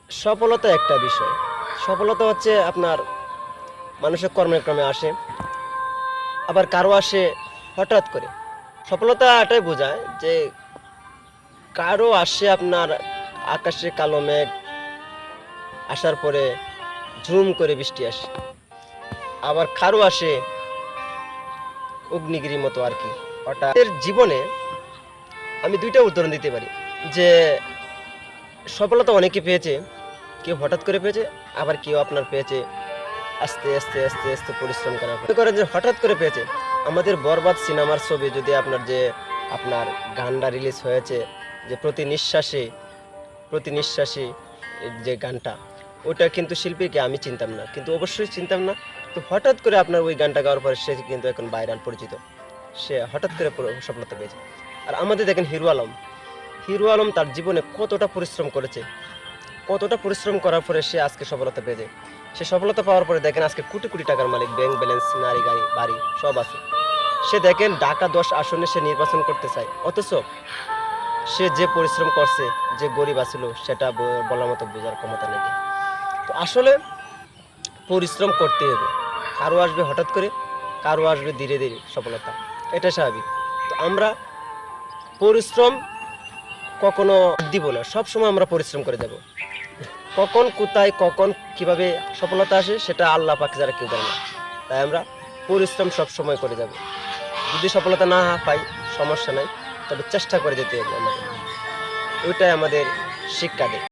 সফলতা একটা বিষয়। সফলতা হচ্ছে আপনার মানুষের কর্মক্রমে আসে, আবার কারো আসে হঠাৎ করে। সফলতা এটাই বোঝায় যে কারো আসে আপনার আকাশে কালো মেঘ আসার পরে ঝুম করে বৃষ্টি আসে, আবার কারো আসে অগ্নিগিরির মতো আর কি। হঠাৎ এর জীবনে আমি দুইটা উদাহরণ দিতে পারি যে সফলতা অনেকে পেয়েছে, কেউ হঠাৎ করে পেয়েছে, আবার কেউ আপনার পেয়েছে আস্তে আস্তে আস্তে আস্তে পরিশ্রম করার পর। মনে করেন যে হঠাৎ করে পেয়েছে। আমাদের বরবাদ সিনেমার ছবি যদি আপনার গানটা রিলিজ হয়েছে, যে প্রতি নিঃশ্বাসে যে গানটা, ওটা কিন্তু শিল্পীকে আমি চিনতাম না, কিন্তু অবশ্যই চিনতাম না। তো হঠাৎ করে আপনার ওই গানটা গাওয়ার পরে সে কিন্তু এখন ভাইরাল পরিচিত, সে হঠাৎ করে সফলতা পেয়েছে। আর আমাদের দেখেন হিরো আলম তার জীবনে কতটা পরিশ্রম করেছে, কতটা পরিশ্রম করার পরে সে আজকে সফলতা পেয়েছে। সে সফলতা পাওয়ার পরে দেখেন আজকে কোটি কোটি টাকার মালিক, ব্যাংক ব্যালেন্স, নারী গাড়ি বাড়ি সব আছে। সে দেখেন ঢাকা 10 আসনে সে নির্বাচন করতে চায়, অথচ সে যে পরিশ্রম করছে, যে গরিব আছিল সেটা বলার মতো বোঝার ক্ষমতা নেই। তো আসলে পরিশ্রম করতে হবে। কারো আসবে হঠাৎ করে, কারো আসবে ধীরে ধীরে সফলতা, এটা স্বাভাবিক। তো আমরা পরিশ্রম কখনো দিব না, সবসময় আমরা পরিশ্রম করে যাব। কখন কোথায় কখন কিভাবে সফলতা আসে সেটা আল্লাহ পাক যারা কেউ জানে না। তাই আমরা পরিশ্রম সব সময় করে যাব। যদি সফলতা না পাই সমস্যা নাই, তবে চেষ্টা করে যেতে হবে আমাদের, ওইটাই আমাদের শিক্ষা দেয়।